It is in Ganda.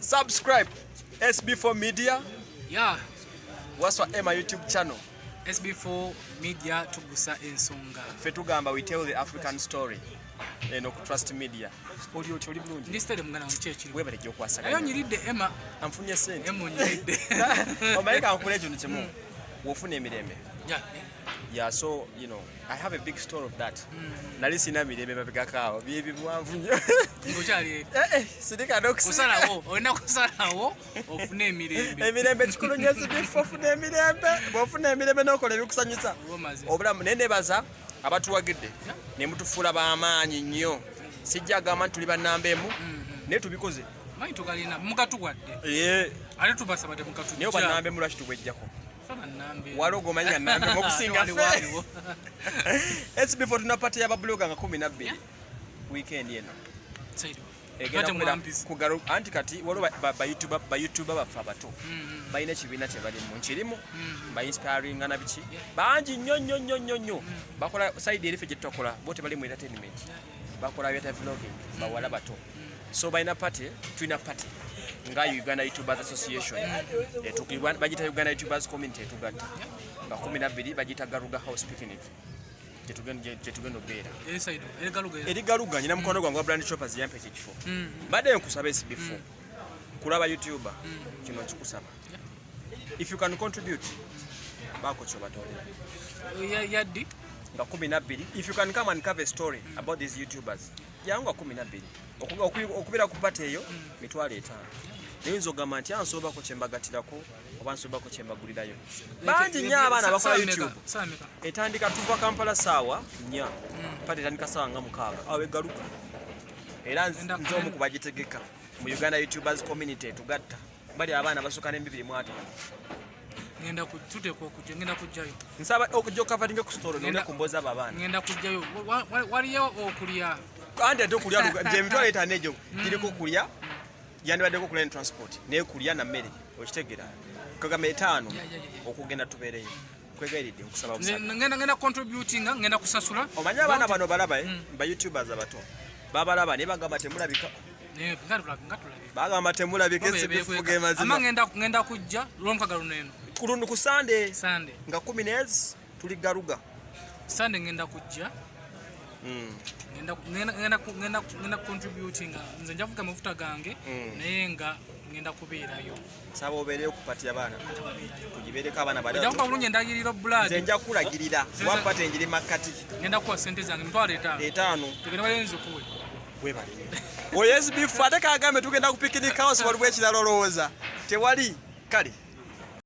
Subscribe SB4 Media. Yeah. What's my YouTube channel? SB4 Media tugusa ensonga. Fetugamba we tell the African story. No trust media. Oli bulungi. Ndisitale mugana mukyekiri. Webale gyo kwasaganya. Ayo nyiridde Emma. Anfunye sente. Emma nyiridde. Omayika ankule kintu kimu. Wofuna emirembe. Yeah. Yeah, so you know, I have a big story of that. Nali sina mirembe mabega kawo. Bibi bwanvu nnyo. Ngokyali. Sidika doksi. Kusalawo, olina kusalawo ofune emirembe. Emirembe kikulu nnyo SB4 ofune emirembe. Bw'ofuna emirembe n'okola ebikusanyusa. Obulamu nennebaza abatuwagidde ne mutufuula b'amaanyi nnyo. Sijja gamba nti tuli bannamba emu naye tubikoze. Manyi tukalina mukatuwadde. Ate tubasaba temukatujja. Naye bannamba emu lwaki tubwejjako. Walogo manya nambe mokusinga fe. SB4 tunapata yaba bloga nga 12 weekend yeno. Saido. Kugaru anti kati walo ba YouTuber bafa bato. Bayina kibina kye bali mu nkirimu. Ba inspiring na bichi. Banji nnyo. Bakola side erife gye tukola bote bali mu entertainment. Bakola beta vlogging bawala bato. So bayina party, twina party. Nga Uganda YouTubers Association bagita Uganda YouTubers Community tugatta nga 12 bagita Garuga House Picnic jetugendo beera eri Garuga nyina mukono gwangu brand shoppers yampe ekifo badde nkusaba SB4 kulaba YouTuber kino kikusaba if you can contribute bako kyo batole yaddi nga 12 if you can come and cover a story about these YouTubers yangu 12 okubira ku party eyo mitwalo 5 Nenzo gamba nti ansoba ko kyembagatirako oba nsoba ko kyembagulirayo. Banji nya abaana bakola YouTube. Etandika tuva Kampala sawa nya. Pate etandika sawa nga mukaaga. Awe Garuga. Era nzomu kubagitegeka. Mu Uganda YouTubers Community tugatta. Bali abaana basoka ne 2 ngenda kutute ko kujja ngenda kujjayo. Nsaba okujja okafatinga ku story nenda kumboza abaana. Ngenda kujjayo. Waliyo okulya. Ande dokulya je mitwalo etanejo. Kiriko kulya. Yandibadde ko kulena transport ne kulya na mmere okitegera kagame 5 okugenda tubereyo kwegayiridde okusaba obusaka ngenda contributing ngenda kusasula omanya abana bano balaba ba YouTubers abato babalaba ne bagamba temulabika bagamba temulabika SB4 mazima ngenda kujja lomukagalo neno kulundu ku Sunday nga 10 tuli Garuga Sunday ngenda kujja ngenda contributing nze njavuga amafuta gange naye nga ngenda kubeerayo saba obeereyo kupatya bana tugibeereko abana bali njavuga bulungi ndagirira blood nze nja kulagirira wapata enjiri makati ngenda kuwa sente zange mitwalo 5 tugenda balenzi kuwe webale SB4 ate kagambe tugenda ku picnic house waliwo ekirala olowooza tewali kale